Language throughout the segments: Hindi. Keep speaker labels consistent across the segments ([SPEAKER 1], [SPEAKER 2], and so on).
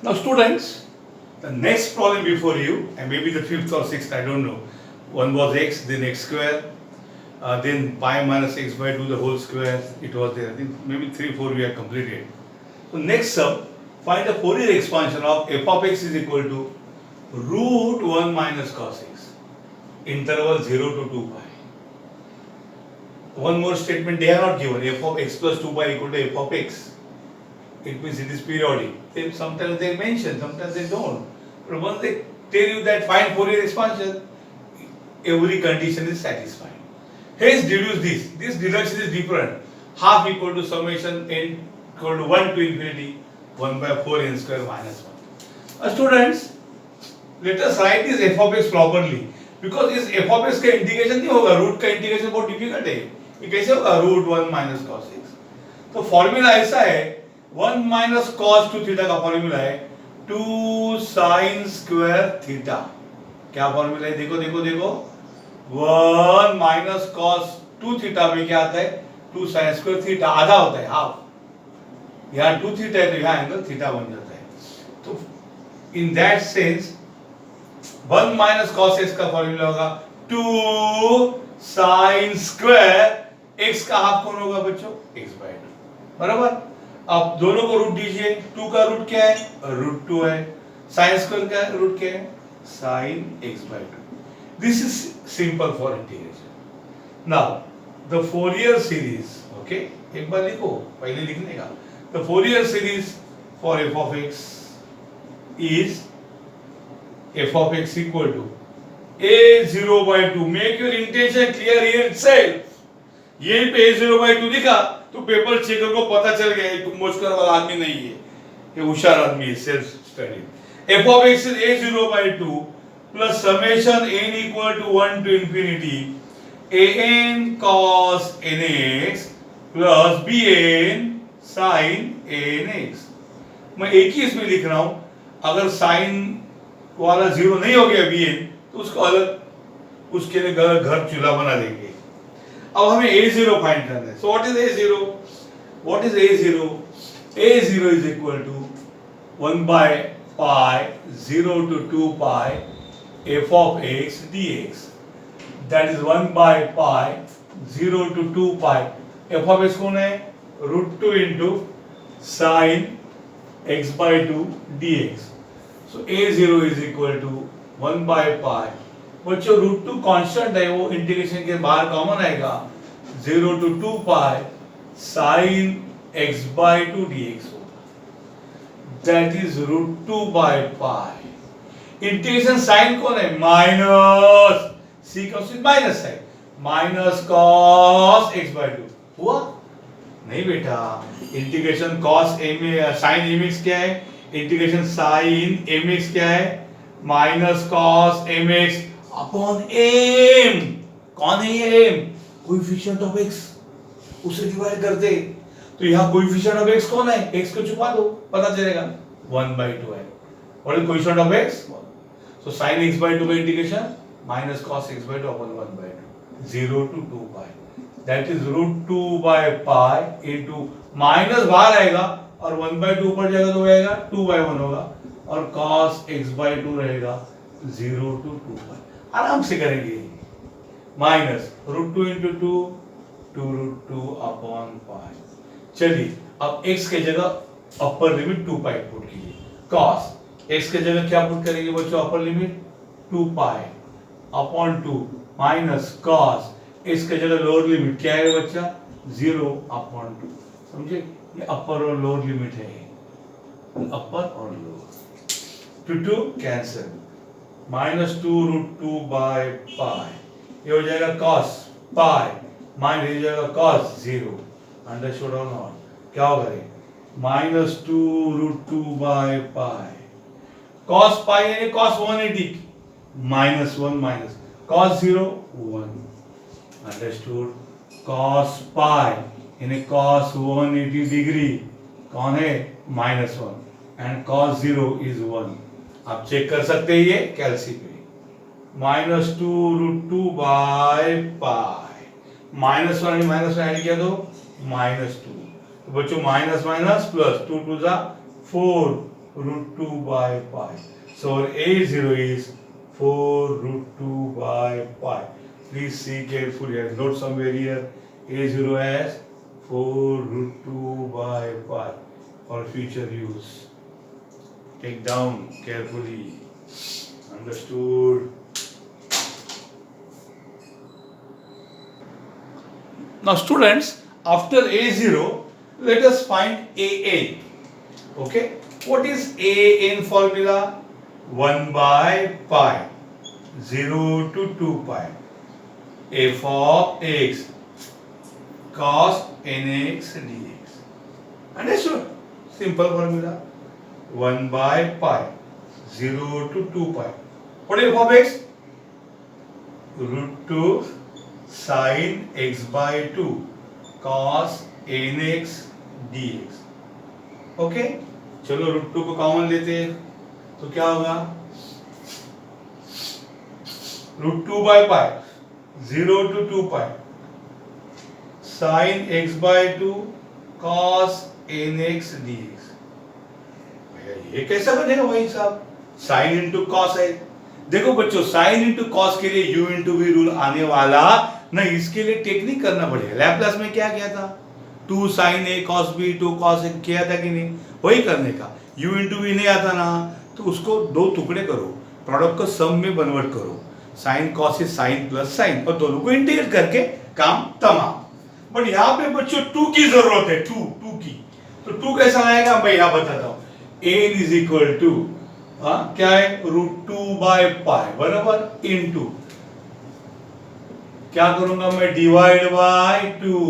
[SPEAKER 1] Now students, the next problem before you, and maybe the fifth or sixth, I don't know. One was x, then x square, then pi minus x by 2 the whole square. It was there. I think maybe 3, 4 we have completed. So next sum, find the Fourier expansion of f of x is equal to root 1 minus cos x, interval 0 to 2 pi. One more statement they are not given, f of x plus 2 pi equal to f of x. It means it is periodic. Sometimes they mention, sometimes they don't. But once they tell you that find Fourier expansion, every condition is satisfied. Hence deduce this. This deduction is different. Half equal to summation n equal to 1 to infinity 1 by 4 n square minus 1. Students, let us write this f of x properly. Because इस f of x का इंटीग्रेशन नहीं होगा, रूट का इंटीग्रेशन बहुत डिफिकल्ट है. ये कैसे होगा? Root 1 minus cos x. तो फॉर्मूला ऐसा है, 1 माइनस कॉस 2 थीटा का फॉर्मूला है 2 साइन स्क्वायर थीटा. क्या फॉर्मूला है? देखो देखो देखो, 1 माइनस कॉस 2 थीटा में क्या आता है? 2 साइन स्क्वायर थीटा, आधा होता है, हाफ. यहाँ 2 थीटा है तो यहाँ एंगल थीटा बन जाता है. तो in that sense 1 minus cos x का फॉर्मूला होगा 2 साइन स्क्वायर एक्स का हाफ कौन होगा बच्चों? x by 2. बराबर. अब दोनों को रूट दीजिए. 2 का रूट क्या है? रूट 2 है. साइन स्क्वायर का रूट क्या है? Sine x by 2. This is simple for integration. Now the Fourier series, okay, एक बार लिखो पहले लिखने का. The Fourier series for f of x is f of x equal to a0 by 2. Make your intention clear here itself. यहीं पे a0 by 2 दिखा तो पेपर चेकर को पता चल गया तुम मोचकर वाला आदमी नहीं है, ये होशियार आदमी है, self study. f of x is a0 by 2 plus summation n equal to 1 to infinity an cos nx plus bn sin nx. मैं एक ही इसमें लिख रहा हूं. अगर साइन वाला जीरो नहीं हो गया bn तो उसको अलग, उसके लिए घर चूल्हा बना देंगे. अब हमें a0 फाइंड करना है. So what is a0? What is a0? a0 is equal to 1 by pi 0 to 2 pi f of x dx. That is 1 by pi 0 to 2 pi. f of x कौन है? √2 into sin x by 2 dx. So a0 is equal to 1 by pi. बच्चों √2 कांस्टेंट है, वो इंटीग्रेशन के बाहर कॉमन आएगा. 0 to 2 pi sin x by 2 dx होगा. That is √2 by pi. Integration sine कौन है? माइनस, सी का माइनस है, माइनस कॉस x by 2 हुआ नहीं बेटा. इंटीग्रेशन कॉस साइन mx क्या है? इंटीग्रेशन साइन mx क्या है? Minus cos mx upon m. कौन है ये m? कोएफिशिएंट ऑफ x, उसे डिवाइड कर दे. तो यहाँ कोएफिशिएंट ऑफ x कौन है? x को छुपा दो, पता चलेगा 1 by 2 है. What is coefficient of x? So sin x by 2 का integration minus cos x by 2 upon 1 by 2 0 to 2 pi. That is √2 by pi into minus बाहर आएगा और 1 by 2 ऊपर जाएगा तो हो जाएगा 2 by 1 होगा और cos x by 2 रहेगा 0 to 2 pi. आराम से करेंगे. Minus √2 into 2 2√2 upon pi. चलिए अब x के जगह अपर लिमिट 2 pi पुट कीजिए. cos x के जगह क्या पुट करेंगे बच्चों? Upper limit 2 pi upon 2 minus cos x के जगह लोअर लिमिट क्या है बच्चा? 0 अपॉन 2. समझे? ये अपर और लोअर लिमिट है, अपर और lower. 2 cancel, minus 2√2 by pi. ये हो जाएगा cos pi माइनस हो जाएगा cos 0. अंडरस्टूड और नॉट? क्या होगा ये? Minus 2√2 by pi. cos pi यानी cos 180 minus 1 minus cos 0 1. Understood? cos pi यानी cos 180 डिग्री कौन है? -1 एंड cos 0 is 1. आप चेक कर सकते हैं ये कैलसी पे. -2√2 by pi. -1 माइनस ऐड किया तो -2. तो बच्चों माइनस माइनस प्लस 2 2 जा 4 root 2 by pi. So our A0 is 4 root 2 by pi. Please see carefully. I note somewhere here A0 as 4 root 2 by pi for future use. Take down carefully. Understood? Now students, after A0, let us find AA. Okay? What is AA in formula? 1 by pi. 0 to 2 pi. F of x cos nx dx. Understood? Simple formula. 1 by pi. 0 to 2 pi. What is f of x? Root 2 sin x by 2 cos nx dx. Okay, चलो रूट 2 को कॉमन लेते हैं तो क्या होगा? Root 2 by pi 0 to 2 pi sin x by 2 cos nx dx. ये कैसा बनेगा भाई साहब? साइन इंटू कॉस है. देखो बच्चों, साइन इंटू कॉस के लिए u इंटू वी रूल आने वाला नहीं. इसके लिए टेक्निक करना पड़ेगा. लैपलास में क्या किया था? 2 sin a cos b 2 cos a किया था कि नहीं? वही करने का. u इंटू वी नहीं आता ना, तो उसको दो टुकड़े करो, प्रोडक्ट को सम में कन्वर्ट करो. साइन कॉस से साइन प्लस साइन और दोनों को इंटीग्रेट करके काम तमाम. बट यहाँ पे बच्चों 2 की जरूरत है. 2 की. तो 2 कैसा आएगा मैं यहाँ बताता हूँ. n इज इक्वल टू क्या है? रूट 2 बाय पाई बराबर इनटू क्या करूंगा मैं? Divide by 2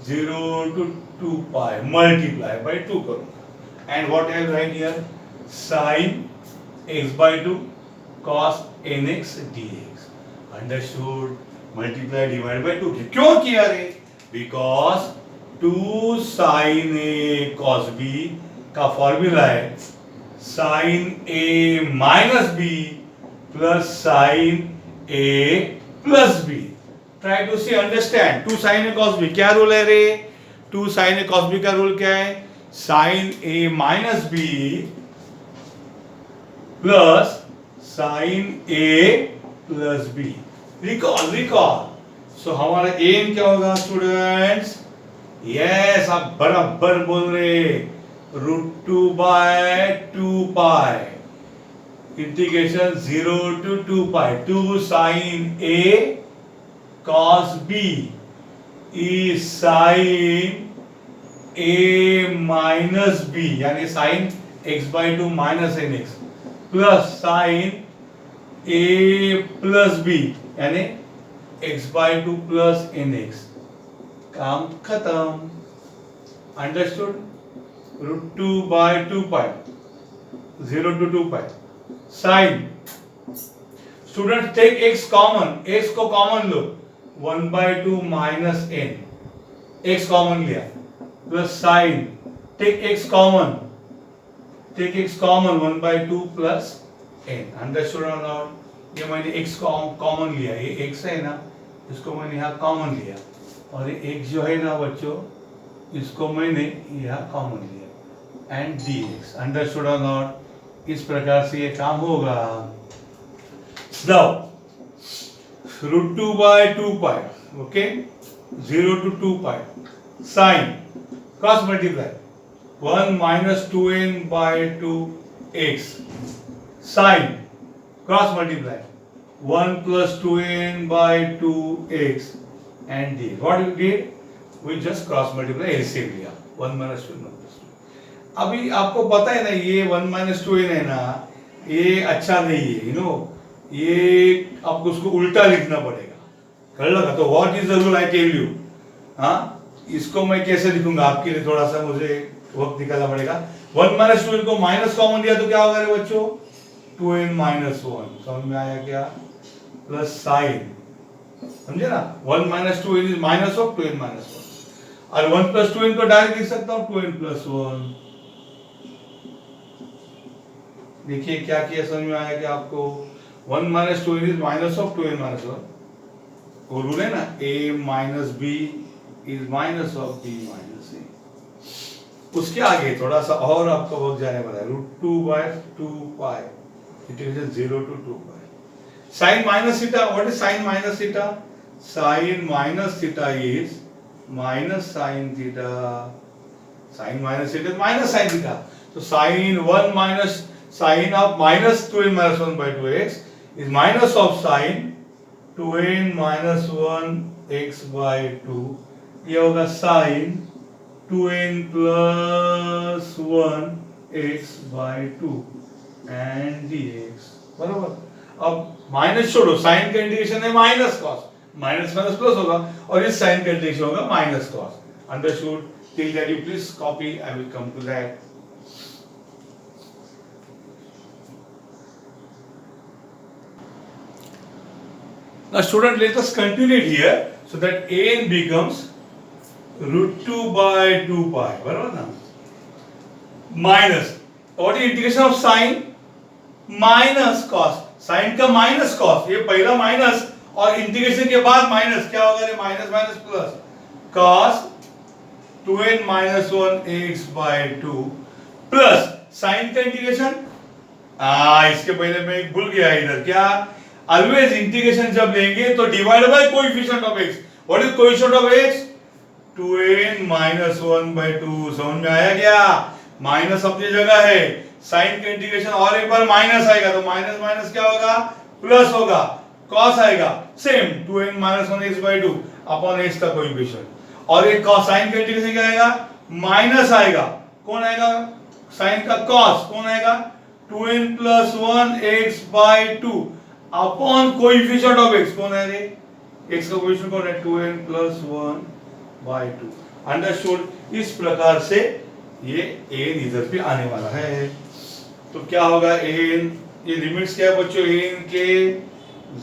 [SPEAKER 1] 0 to 2 pi multiply by 2 करूंगा. And what I write here? Sin x by 2 cos nx dx. Understood? Multiply divide by 2. क्यों किया रे? Because 2 sin a cos b का फॉर्मूला है sin a minus b plus sin a plus b. Try to see, understand. 2 sin a cos b क्या रूल है रे? 2 sin a cos b का रूल क्या है? sin a minus b plus sin a plus b. Recall. So हमारा aim क्या होगा स्टूडेंट्स? Yes, आप बराबर बोल रहे. Root 2 by 2 pi integration 0 to 2 pi 2 sin a cos b is sin a minus b यानी sin x by 2 minus nx plus sin a plus b यानी x by 2 plus nx. काम खत्म. Understood? Root 2 by 2 pi 0 to 2 pi sin. Student take x common. x को कॉमन लो. 1 by 2 minus n. x common लिया plus sin. Take x common. 1 by 2 plus n. Understood और नॉट? ये मैंने x कॉमन लिया. ये x है ना, इसको मैंने यहाँ कॉमन लिया. और ये x जो है ना बच्चों, इसको मैंने यहाँ कॉमन लिया. And dx. अंडरस्टूड और नॉट? इस प्रकार से ये काम होगा. Now root 2 by 2 pi, okay, 0 to 2 pi sin cross multiply 1 minus 2n by 2x sin cross multiply 1 plus 2n by 2x and dx. What we did? We just cross multiply LCM लिया. 1 minus 2 plus 2. अभी आपको पता है ना, ये 1 minus 2n है ना, ये अच्छा नहीं है. यू नो, ये आपको उसको उल्टा लिखना पड़ेगा. कर लगा? तो what is the rule I tell you. हाँ, इसको मैं कैसे लिखूंगा आपके लिए थोड़ा सा मुझे वक्त निकालना पड़ेगा. 1 minus 2n को माइनस कॉमन लिया तो क्या होगा रे बच्चों? 2n minus 1. समझ में आया क्या? Plus sign. समझे ना? 1 minus 2n is minus of 2n minus 1. और 1 plus 2n को डायरेक्ट लिख सकता हूँ 2n plus 1. देखिए क्या किया, समझ में आया क्या आपको? 1 minus 2n is minus of 2n minus 1. वो रूल है ना, a minus b is minus of b minus a. उसके आगे थोड़ा सा और आपका वर्क जाने वाला है, √2/2 integration 0 to 2 pi. Sin minus theta, what is sin minus theta? Sin minus theta is minus sin theta. Sin minus theta is minus sin theta. So sin 1 minus sin of minus 2n minus 1 by 2x is minus of sin 2n minus 1x by 2. ये होगा sin 2n plus 1x by 2 and dx. बराबर. अब माइनस छोड़ो, साइन का इंडिकेशन है minus cos, minus minus plus होगा और इस साइन का इंडिकेशन होगा minus cos. Understood? Till that you please copy, I will come to that. Now student, let us continue it here so that an becomes √2/2 pi. बराबर ना? Minus, what is integration of sin? Minus cos, sine का माइनस कॉस, ये पहला माइनस और इंटीग्रेशन के बाद माइनस, क्या होगा? ये minus minus plus cos 2n minus 1x by 2 plus sign का इंटीग्रेशन. इसके पहले मैं एक भूल गया इधर, क्या? ऑलवेज इंटीग्रेशन जब लेंगे तो divide by coefficient of x. What is coefficient of x? 2n minus 1 by 2. समझ में आया क्या? माइनस अपनी जगह है, साइन का इंटीग्रेशन और एक बार माइनस आएगा तो माइनस माइनस क्या होगा? प्लस होगा, कॉस आएगा, same 2n minus 1x by 2 upon x का कोएफिशिएंट. और एक कॉस, साइन का इंटीग्रेशन क्या आएगा? माइनस आएगा, कौन आएगा? साइन का कॉस, कौन आएगा? 2n plus 1x by 2 upon coefficient of x, कौन है रे? x का कोएफिशिएंट कौन है? 2n plus 1 by 2. अंडरस्टूड? इस प्रकार से ये n इधर भी आने वाला है. तो क्या होगा? n, ये लिमिट्स क्या है बच्चों? n के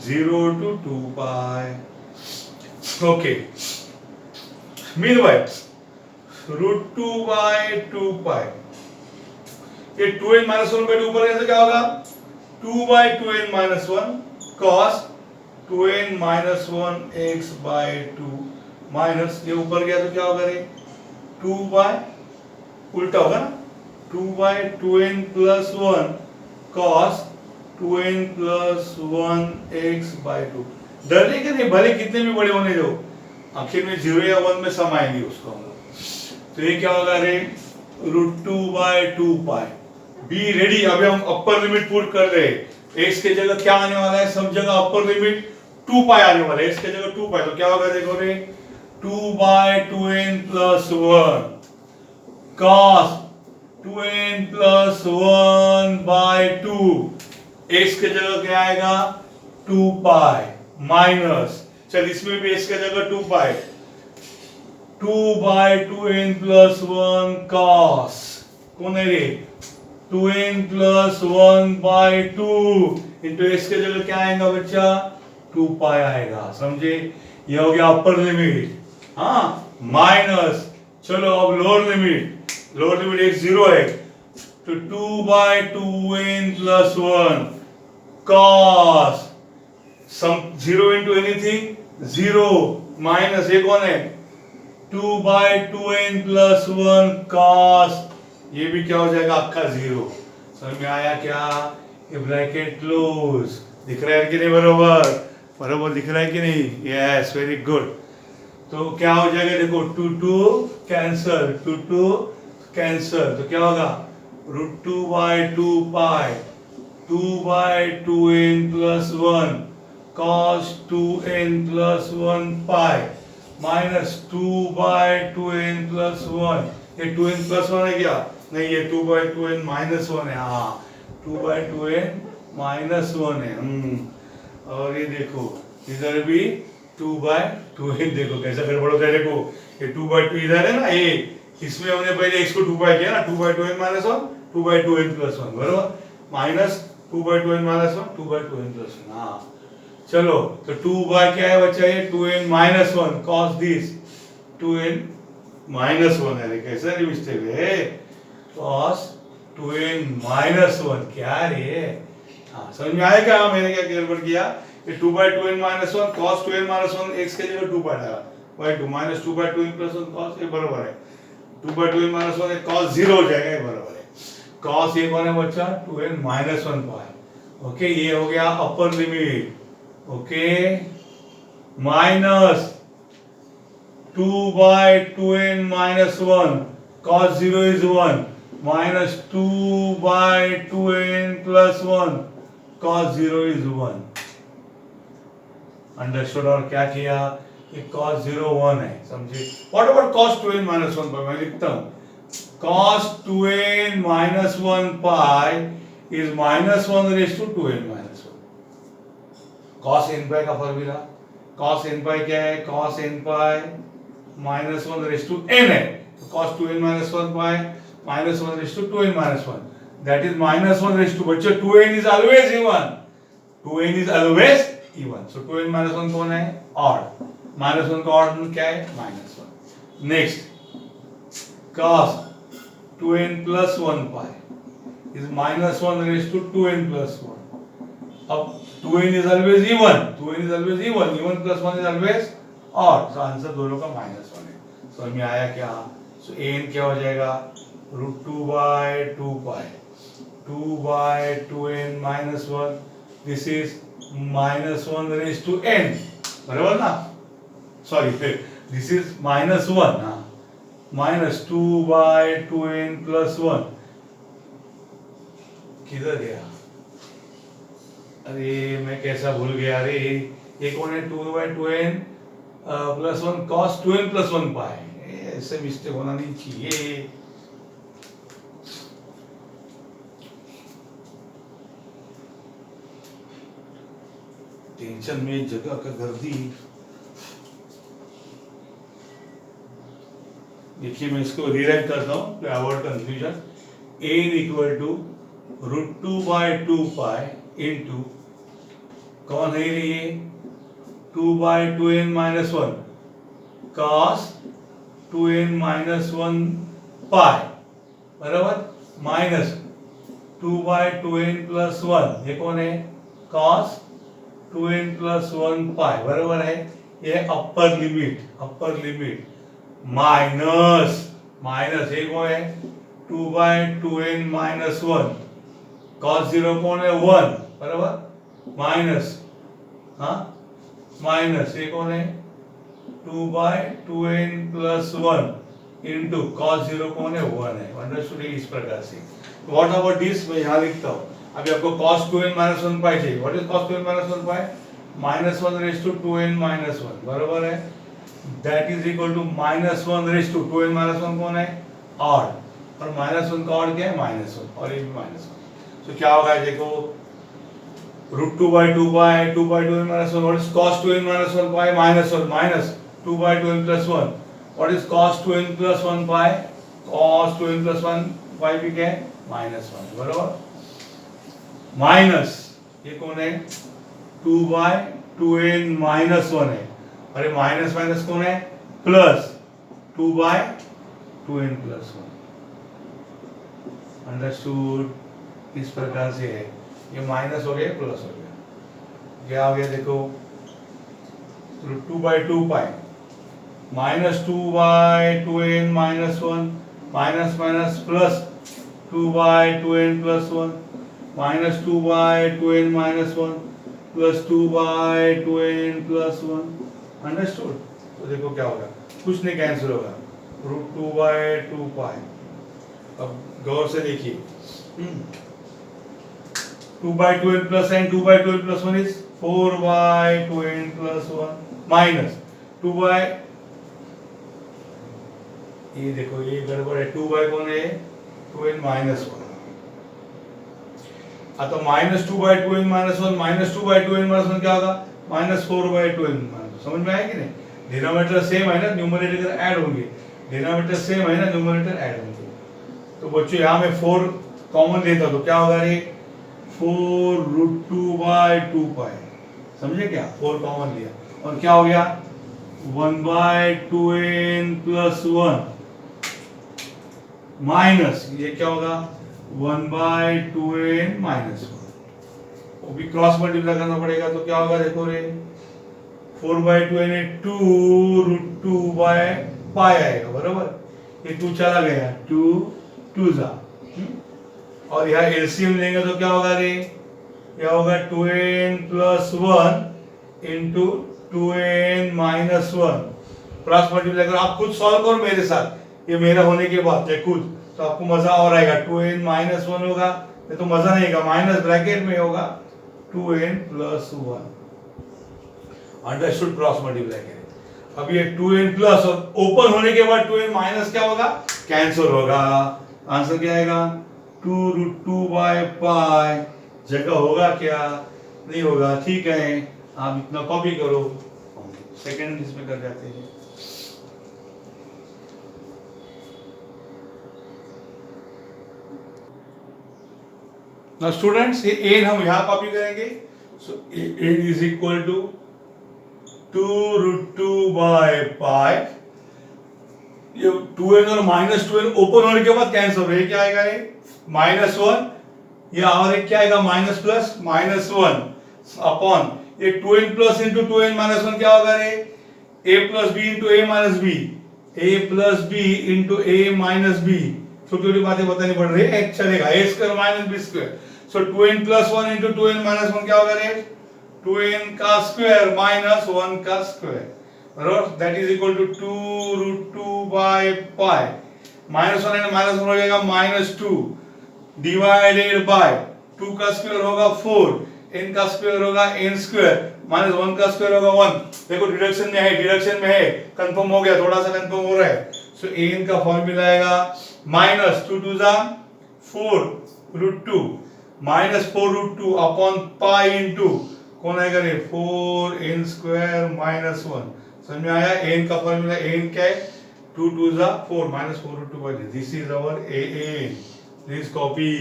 [SPEAKER 1] 0 to 2 pi. Okay. Meanwhile √2/2 pi, ये 2n minus 1 by 2 ऊपर कैसे क्या होगा? 2/2n minus 1 cos 2n minus 1 x by 2 minus, ये ऊपर गया तो क्या होगा रे? 2 by, उल्टा होगा ना, 2/2n plus 1 cos 2n plus 1 x by 2. डरने के नहीं, भले कितने भी बड़े होने दो, आखिर में 0 या 1 में सम आएंगे उसको हम लोग. तो ये क्या होगा रे? √2/2 pi. Be ready. अभी हम अपर लिमिट पुट कर रहे हैं. x के जगह क्या आने वाला है? सब जगह अपर लिमिट 2 pi आने वाला है. x के जगह 2 pi, तो क्या होगा देखो रे? 2/2n plus 1 cos 2n plus 1 by 2. x के जगह क्या आएगा? 2 pi माइनस, चल इसमें भी x के जगह 2 pi, 2/2n plus 1 cos, कौन है रे? 2n plus 1 by 2 into x के जगह क्या आएगा बच्चा? 2 pi आएगा. समझे? ये हो गया अपर लिमिट. हाँ, माइनस. चलो अब lower limit. Lower limit x 0 है तो 2/2n plus 1 cos सम 0 into anything 0 माइनस, ये कौन है? 2/2n plus 1 cos, ये भी क्या हो जाएगा? आपका 0. समझ में आया क्या? ये ब्रैकेट क्लोज. दिख रहा है कि नहीं? बरोबर बरोबर दिख रहा है कि नहीं? Yes, very good. तो क्या हो जाएगा देखो? 2 कैंसल, 2 कैंसल, तो क्या होगा? √2/2 pi 2/2n plus 1 cos 2n plus 1 pi minus 2/2n plus 1. ये 2n plus 1 है क्या? नहीं, ये 2/2n minus 1 है. हाँ, 2/2n minus 1 है. और ये देखो इधर भी 2/2n, देखो कैसा गड़बड़ होता है. देखो ये 2/2 इधर है ना, ये इसमें हमने पहले x को 2 pi किया ना, 2/2n minus 1 2/2n plus 1 बराबर, minus 2/2n minus 1 2/2n plus 1. हाँ, चलो तो 2 by क्या है बच्चा? ये 2n minus 1 cos this 2n minus 1 है. कैसा रे मिस्टेक है? cos 2n minus 1 क्या रे? हाँ, समझ में आया क्या? मैंने क्या गड़बड़ किया? ये 2/2n minus 1 cos 2n minus 1 x के जगह 2 pi डाला by 2 minus 2/2n plus 1 cos, ये बराबर है 2 बाई 2n माइनस 1 कॉस 0 हो जाएगा, ये बराबर है कॉस ये कौन है बच्चा 2n माइनस 1 पाई। ओके ये हो गया upper limit, okay minus 2 by 2n minus 1 cos 0 is 1 minus 2 by 2n plus 1 cos 0 is 1। Understood. और क्या किया, ये cos 0 1 है, समझे। What about cos 2n minus 1 पाई, मैं लिखता हूँ cos 2n minus 1 pi is minus 1 raised to 2n minus 1। cos n pi का फॉर्मूला, cos n pi क्या है, cos n pi minus 1 raised to n है, तो cos 2n minus 1 pi minus 1 raised to 2n minus 1, that is minus 1 raised to, बच्चों 2n is always even, 2n is always even, so 2n minus 1 कौन है, odd, minus 1 का odd क्या है, minus 1। next cos 2n plus 1 pi is minus 1 raised to 2n plus 1। अब 2n is always even, 2n is always even, even plus 1 is always odd, so answer दोनों का minus 1 है। समझ में आया क्या, so an क्या हो जाएगा root 2 by 2 pi 2 by 2n minus 1, this is minus 1 raise to n, बराबर ना, सॉरी दिस इज माइनस 1 ना, माइनस 2 बाय 2n प्लस 1, किधर गया, अरे मैं कैसा भूल गया, अरे ये कौन है 2 by 2n plus 1 cos 2n plus 1 pi, ऐसे मिस्टेक होना नहीं चाहिए। टेंशन में जगह का गर्दी। देखिए मैं इसको रीराइट करता हूं to avoid confusion. n equal to root 2 by 2 pi into कौन है ये 2 by 2n minus 1 cos 2n minus 1 pi बराबर माइनस 2 बाय 2n प्लस 1, ये कौन है cos 2n प्लस 1 पाई बराबर है, ये अपर लिमिट माइनस माइनस ये कौन है 2 बाय 2n माइनस 1 cos 0 कौन है 1 बराबर माइनस माइनस ये कौन है 2 by 2n plus 1 into cos 0 कौन है 1 है। अंडरस्टूड इस प्रकार से। व्हाट अबाउट दिस, मैं यहाँ लिखता हूँ। अभी आपको cos 2n minus 1 पाई चाहिए। What is cos 2n minus 1 pi, minus 1 raise to 2n minus 1 बराबर है, that is equal to minus 1 raise to 2n minus 1 कौन है ऑड, और माइनस 1 का ऑड क्या है माइनस 1, और ये भी माइनस 1, तो क्या होगा देखो root 2 by 2 pi 2 by 2n minus 1, what is cos 2n minus 1 pi minus 1 minus 2 by 2n plus 1, what is cos 2n plus 1 pi, cos 2n plus 1 pi भी क्या है माइनस 1 बराबर, माइनस ये कौन है 2 बाय 2n माइनस 1 है, अरे माइनस माइनस कौन है plus 2 by 2n plus 1। Understood इस प्रकार से है, ये माइनस हो गया प्लस हो गया, क्या हो गया देखो root 2 by 2 pi minus 2 by 2n minus 1 minus minus plus 2 by 2n plus 1 minus 2 by 2n minus 1 plus 2 by 2n plus 1। Understood, तो देखो क्या होगा, कुछ नहीं कैंसिल होगा, रूट 2 बाय 2 पाई। अब गौर से देखिए 2 by 2n plus n 2 by 2n plus 1 is 4 by 2n plus 1 minus 2 by, ये देखो ये गड़बड़ है, 2 बाय कौन है 2n माइनस 1, तो minus 2 by 2n minus 1 minus 2 by 2n minus 1 क्या होगा माइनस 4 बाय 2n माइनस, समझ में आया कि नहीं, डिनोमिनेटर सेम है ना, न्यूमरेटर ऐड होंगे, डिनोमिनेटर सेम है ना, न्यूमरेटर ऐड होंगे, तो बच्चों यहाँ में 4 कॉमन लेता तो क्या होगा रे 4 रूट 2 बाय 2 पाई, समझे क्या, 4 कॉमन लिया और क्या हो गया 1 बाय 2n प्लस 1 माइनस ये क्या होगा 1 बाय 2n माइनस 1, वो भी क्रॉस मल्टीप्लाई करना पड़ेगा, तो क्या होगा देखो रे 4 बाय 2n 2 रूट 2 बाय पाई आएगा बराबर, ये 2 चला गया, 2 2 जा, और यहाँ एलसीएम लेंगे तो क्या होगा रे, क्या होगा 2n plus 1 into 2n minus 1 cross multiply करो। आप खुद सॉल्व करो मेरे साथ, ये मेरा होने के बाद ये खुद, तो आपको मजा और आएगा। 2n माइनस 1 होगा, ये तो मजा नहीं आएगा, माइनस ब्रैकेट में होगा 2n plus 1, understood, cross multiply करें। अब ये 2n प्लस और ओपन होने के बाद 2n माइनस क्या होगा, कैंसिल होगा। आंसर क्या आएगा, 2√2/π, जगह होगा क्या, नहीं होगा, ठीक है, आप इतना कॉपी करो, सेकंड इसमें कर जाते हैं। Now students, ये n हम यहाँ कॉपी करेंगे, so n is equal to 2√2/π, ये 2n और माइनस 2n ओपन होने के बाद कैंसिल हो, ये क्या आएगा, ये -1, ये और एक क्या आएगा, माइनस प्लस -1 अपॉन ये 2n plus into 2n minus 1 क्या होगा रे, a plus b into a minus b, a plus b into a minus b, छोटी छोटी बातें बतानी पड़ रही है, चलेगा, a square minus b square, so 2n plus 1 into 2n minus 1 क्या होगा रे, 2n का स्क्वायर माइनस 1 का स्क्वायर, बराबर, that is equal to 2√2/π, -1 and -1 हो जाएगा -2 डिवाइडेड बाय 2 का स्क्वायर होगा 4, n का स्क्वायर होगा n स्क्वायर, -1 का स्क्वायर होगा 1। देखो डिडक्शन में है, कंफर्म हो गया, थोड़ा सा कंफर्म हो रहा है। सो n का फॉर्मूला आएगा -2 2 जा 4√2 -4√2 अपॉन पाई इनटू कौन आएगा रे, 4n स्क्वायर माइनस 1। समझ में आया, n का फॉर्मूला, n क्या है, 2 2 जा 4 -4√2, this is our an, please copy.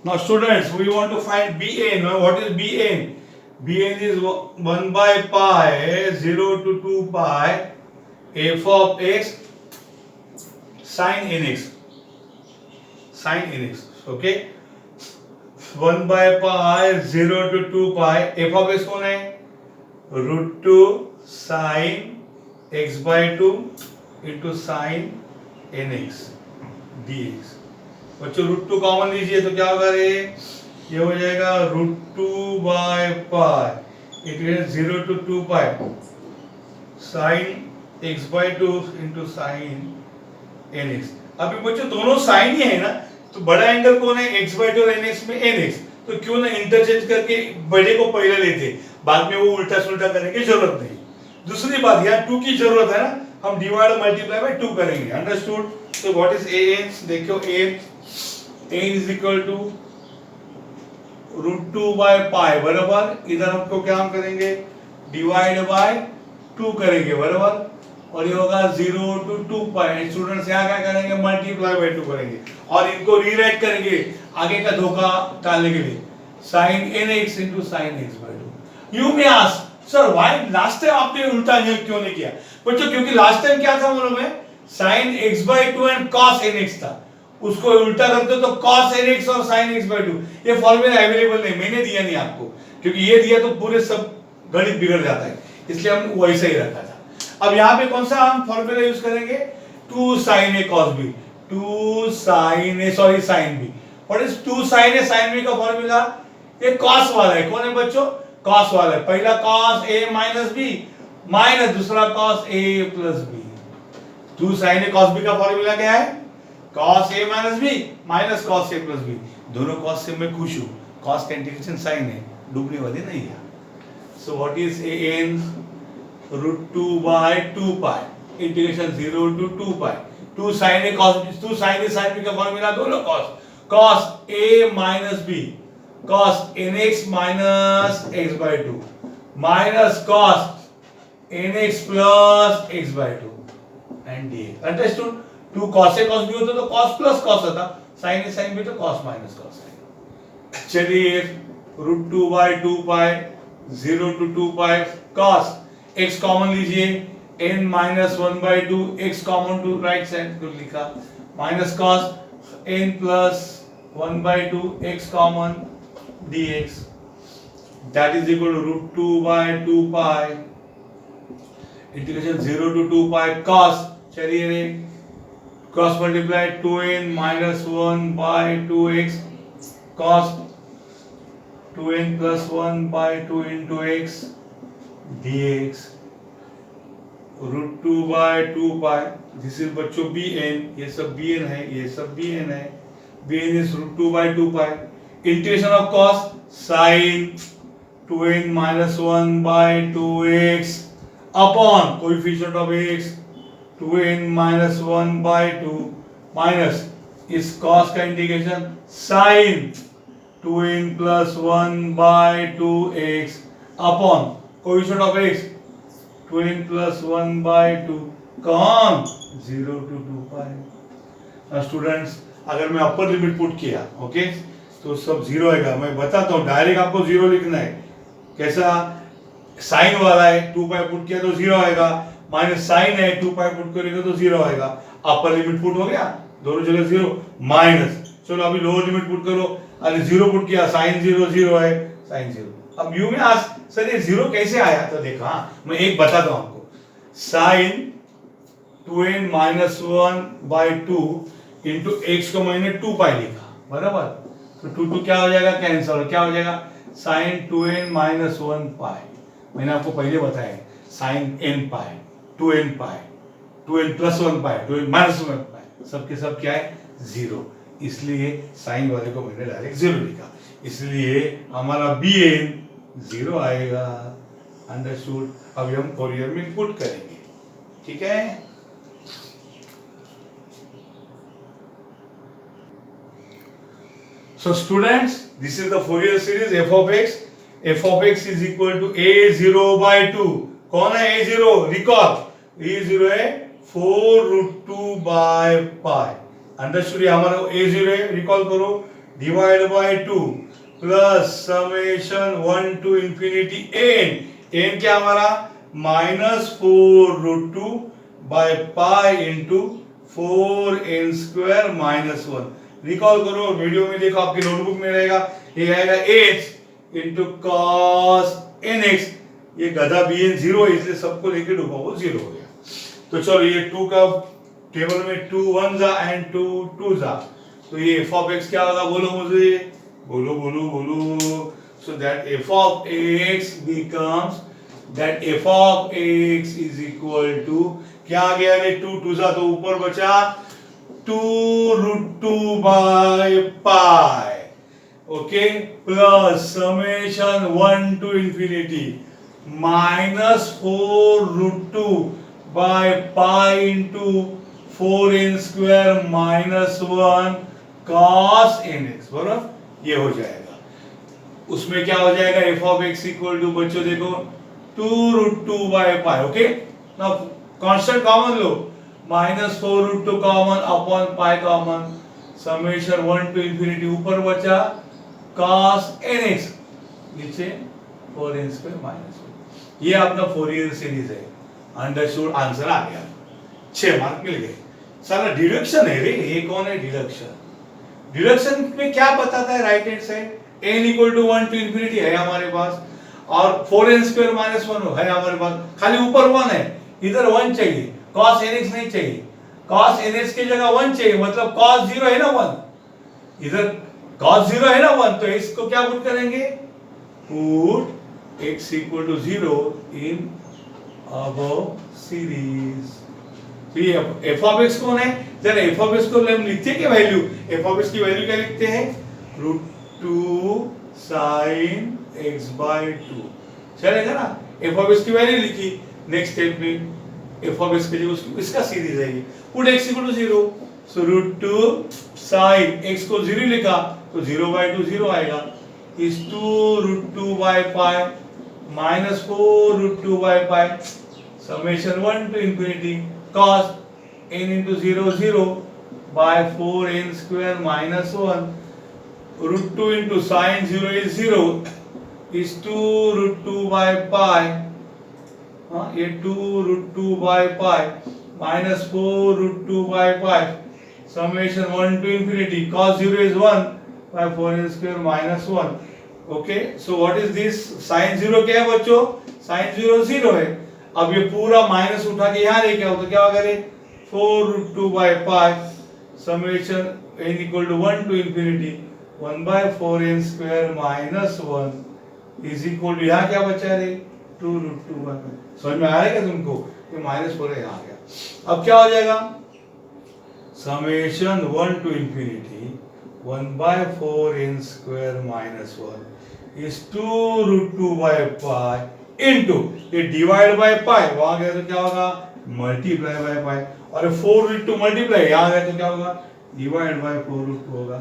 [SPEAKER 1] Now students, we want to find Bn. Now what is Bn? Bn is 1/π 0 to 2π f of x sin nx. Sin nx. Okay. 1/π 0 to 2π f of x कौन है? √2 sin x/2 into sin nx dx। बच्चों √2 कॉमन लीजिए तो क्या होगा रे, ये हो जाएगा √2/π equal 0 to 2π sin x/2 into sin nx। अभी बच्चों दोनों साइन ही है ना, तो बड़ा एंगल कौन है, x/2 और nx में nx, तो क्यों ना इंटरचेंज करके बड़े को पहले लेते, बाद में वो उल्टा सुल्टा करने की जरूरत नहीं। दूसरी बात, यहाँ 2 की जरूरत है ना, हम डिवाइड और मल्टीप्लाई बाय 2 करेंगे, अंडरस्टूड। तो व्हाट इज an, देखो an is equal to √2/π, बराबर, इधर हमको क्या हम करेंगे, डिवाइड बाय 2 करेंगे, बराबर, और ये होगा 0 to 2π। स्टूडेंट्स यहाँ क्या करेंगे, मल्टीप्लाई बाय 2 करेंगे और इनको रीराइट करेंगे आगे का धोखा टालने के लिए, sin nx into sin x/2। You may ask sir why last time आपने उल्टा क्यों नहीं किया, बच्चों क्योंकि लास्ट टाइम क्या था मालूम है, sin x/2 and cos nx था, उसको उल्टा करते तो cos nx और sin x/2, ये फॉर्मूला अवेलेबल नहीं, मैंने दिया नहीं आपको, क्योंकि ये दिया तो पूरे सब गणित बिगड़ जाता है, इसलिए हम वैसे ही रखा था। अब यहाँ पे कौन सा हम फॉर्मूला यूज करेंगे, 2 sin a cos b, 2 sin a sorry sin b। What is 2 sin a sin b का फॉर्मूला, ये cos वाला है, कौन है बच्चों, cos वाला है, पहला cos a minus b minus दूसरा cos a plus b। 2 sin a cos b का फॉर्मूला क्या है, cos a minus b minus cos a plus b। दोनों cos से मैं खुश हूँ, cos का इंटीग्रेशन साइन है, डूबने वाली नहीं है। So what is an, √2/2π integration 0 to 2π, 2 sin a cos b, 2 sin a sin b का फॉर्मूला दोनों cos a minus b cos nx minus x/2 minus cos nx plus x/2 and dx, understood. 2 cos a cos b होता तो cos प्लस cos होता, sin a sin b तो cos माइनस cos है। चलिए √2/2π 0 to 2π cos x कॉमन लीजिए, n minus 1/2 x common to right side को लिखा, minus cos n plus 1/2 x common dx, that is equal to √2/2π integration 0 to 2 pi cos, चलिए रे cross multiply 2n minus 1 by 2x cos 2n plus 1 by 2 into x dx root 2 by 2 pi, this is बच्चों bn, ये सब bn है, ये सब bn है, bn is root 2 by 2 pi, integration of cos sin 2n minus 1 by 2x upon coefficient of x 2n minus 1 by 2 minus इस cos का integration sin 2n plus 1 by 2x upon coefficient of x 2n plus 1 by 2 कौन 0 to 2 पाई। स्टूडेंट्स अगर मैं अपर लिमिट पुट किया ओके तो सब जीरो आएगा। मैं बताता हूँ डायरेक्ट आपको जीरो लिखना है। कैसा साइन वाला है 2 पाई पुट किया तो जीरो आएगा, माइनस साइन है 2 पाई पुट करेगा तो जीरो आएगा। अपर लिमिट पुट हो गया दोनों जगह जीरो माइनस, चलो अभी लोअर लिमिट पुट करो, अरे जीरो पुट किया साइन जीरो जीरो है साइन जीरो। अब यू में आज सर ये जीरो कैसे आया, तो देखा मैं एक बताता हूं आपको। Sine 2n minus 1 by 2 into x को मैंने 2 पाई लिखा बराबर, तो 2 क्या हो जाएगा कैंसिल, क्या हो जाएगा साइन 2n minus 1 पाई। मैंने आपको पहले बताया साइन n पाई 2n पाई 2n plus 1 पाई 2n minus 1 पाई सबके सब क्या है जीरो, इसलिए साइन वाले को मैंने डायरेक्ट जीरो लिखा, इसलिए हमारा bn जीरो आएगा। अंडरस्टूड। अभी हम फोरियर में पुट करेंगे, ठीक है। So students, this is the Fourier series f of x. f of x is equal to a0 by 2. कौन है a0? Recall. a0 है 4 root 2 by pi. अंडरस्टूड हमारा a0 है, रिकॉल करो, divide by 2 plus summation 1 to infinity n. n क्या हमारा minus 4 root 2 by pi into 4n square minus 1. Recall करो, वीडियो में देखो, आपकी नोटबुक में रहेगा, ये आएगा h इंटू कॉस nx। ये गधा bn जीरो है इसलिए सबको लेके डूबा वो जीरो हो गया। तो चलो ये 2 का टेबल में 2 1 जा एंड 2 2 जा, तो ये f of x क्या होगा बोलो मुझे, बोलो बोलो बोलो। So that f of x becomes that f of x is equal to क्या आ गया रे 2 2 जा, तो ऊपर बचा 2 root 2 by pi, okay, plus summation 1 to infinity minus 4 root 2 by pi into 4n square minus 1 cos nx, बराबर ये हो जाएगा। उसमें क्या हो जाएगा f of x equal to बच्चों देखो 2 root 2 by pi, okay. Now constant common लो, minus 4 root 2 common upon pi common, summation 1 to infinity, ऊपर बचा cos nx, नीचे 4n स्क्वायर माइनस 1। ये अपना फोरियर सीरीज है। अंडरस्टूड, आंसर आ गया, 6 मार्क मिल गए। सारा डिडक्शन है रे, ये कौन है डिडक्शन? डिडक्शन में क्या बताता है right hand side, n equal to 1 to infinity है हमारे पास और 4n स्क्वायर माइनस 1 है हमारे पास, खाली ऊपर 1 है, इधर 1 चाहिए, cos nx नहीं चाहिए, cos nx की जगह 1 चाहिए, मतलब cos 0 है ना 1, इधर cos 0 है ना 1, तो इसको क्या पुट करेंगे, put x equal to 0 in above series। तो ये f of x कौन है, जरा f of x को हम लिखते हैं क्या वैल्यू, f of x की वैल्यू क्या लिखते हैं, √2 sin x by 2, चलेगा ना। f of x की वैल्यू लिखी, नेक्स्ट स्टेप में f of x के लिए इसका सीरीज है ये, put x equal to 0, so √2 sin x को 0 लिखा तो 0 by 2 0 आएगा, इस 2 √2 by pi minus 4 √2 by pi summation 1 to infinity cos n into 0 0 by 4n square minus 1, √2 into sin 0 is 0, is 2 √2 by pi, ये 2 √2 by pi minus 4 √2 by pi summation 1 to infinity cos 0 is 1 by 4n square minus 1। okay, so what is this, sin 0 क्या है बच्चों, sin 0 0 है, अब ये पूरा माइनस उठा के यहाँ लेके आओ तो क्या होगा रे 4√2/π summation n equal to 1 to infinity 1/4n square minus 1 is equal to यहाँ क्या बचा रे 2√2/π। समझ में आ रहा है क्या तुमको? ये माइनस 4 यहाँ आ गया। अब क्या हो जाएगा summation 1 to infinity 1/4n square minus 1 is 2√2/π into ये डिवाइड बाय पाई, वहां गया तो क्या होगा मल्टीप्लाई बाय पाई, और 4√2 मल्टीप्लाई यहाँ गया तो क्या होगा डिवाइड बाय 4√2 होगा।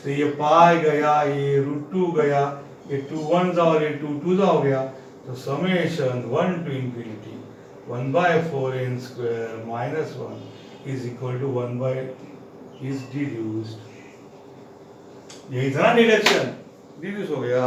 [SPEAKER 1] तो ये पाई गया, ये √2 गया, ये 2 1 और ये 2 2 हो गया। तो summation 1 to infinity 1/4n square minus 1 is equal to 1 is deduced. यही था ना डिडक्शन, डिड्यूस हो गया।